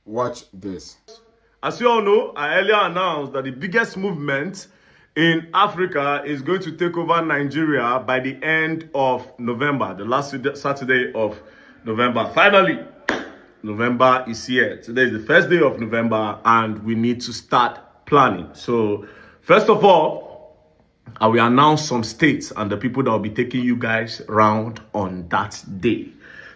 Watch this. As you all know, I earlier announced that the biggest movement in Africa is going to take over Nigeria by the end of November, the last Saturday of November. Finally, November is here. Today is the first day of November and we need to start planning. So, first of all, I will announce some states and the people that will be taking you guys around on that day.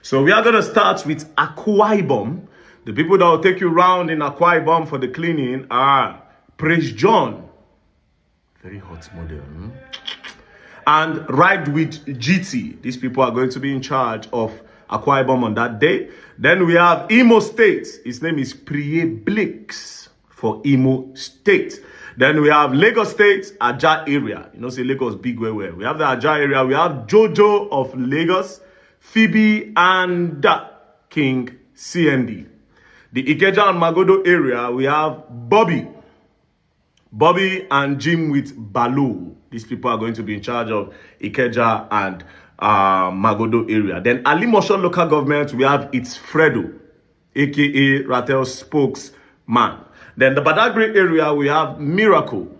So, we are going to start with Akwa Ibom. The people that will take you around in Akwa Ibom for the cleaning are Praise John. Very hot model. And Ride with GT. These people are going to be in charge of Akwa Ibom on that day. Then we have Imo State. His name is Priye Blix for Imo State. Then we have Lagos State, Aja area. You know, say Lagos big way. We have the Aja area. We have Jojo of Lagos, Phoebe, and King CND. The Ikeja and Magodo area, we have Bobby and Jim with Balu. These people are going to be in charge of Ikeja and Magodo area. Then Alimosho local government, we have it's Fredo, aka Ratel spokesman. Then the Badagry area, we have Miracle.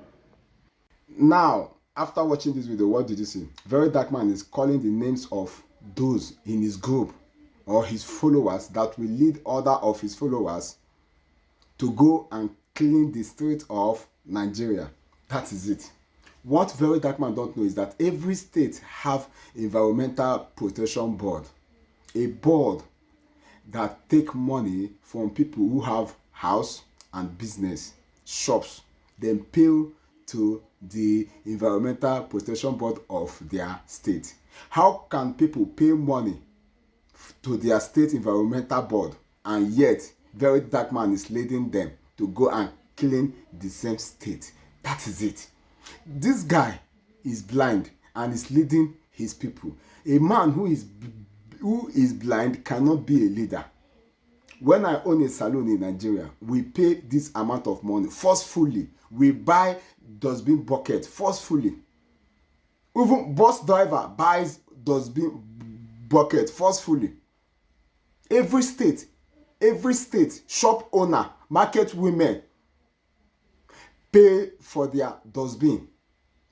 Now, after watching this video, what did you see? Very Dark Man is calling the names of those in his group or his followers that will lead other of his followers to go and clean the streets of Nigeria. That is it. What Very Dark Man don't know is that every state have environmental protection board, a board that take money from people who have house and business, shops, then pay to the environmental protection board of their state. How can people pay money to their state environmental board and yet Very Dark Man is leading them to go and clean the same state? That is it. This guy is blind and is leading his people. A man who is blind cannot be a leader. When I own a salon in Nigeria, we pay this amount of money forcefully. We buy dustbin bucket forcefully. Even bus driver buys dustbin bucket forcefully. Every state, shop owner, market women pay for their dustbin.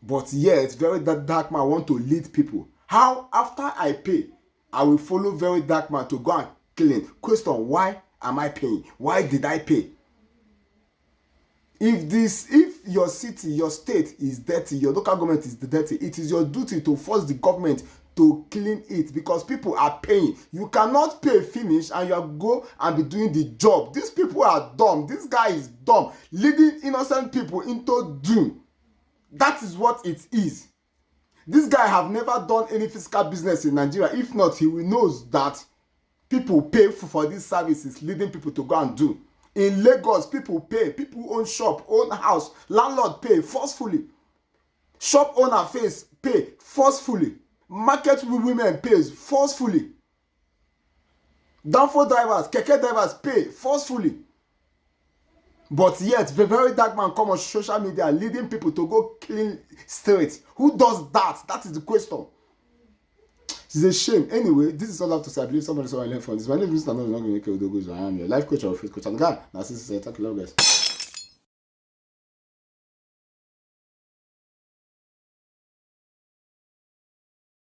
But yet, Very Dark Man want to lead people. How? After I pay, I will follow Very Dark Man to go and clean. Question, why am I paying? Why did I pay? If your city, your state is dirty, your local government is dirty, it is your duty to force the government to clean it because people are paying. You cannot pay finish and you go and be doing the job. These people are dumb. This guy is dumb, leading innocent people into doom. That is what it is. This guy have never done any physical business in Nigeria. If not, he will knows that people pay for these services, leading people to go and do. In Lagos, people pay. People own shop, own house. Landlord pay forcefully. Shop owner pay forcefully. Market women pays forcefully. Danfo drivers, keke drivers pay forcefully. But yet, the Very Dark Man come on social media leading people to go clean streets. Who does that? That is the question. It's a shame. Anyway, this is all I have to say. I believe somebody saw I learned from this. My name is Mr. I am your life coach or faith coach. And God, now since I thank you, love guys.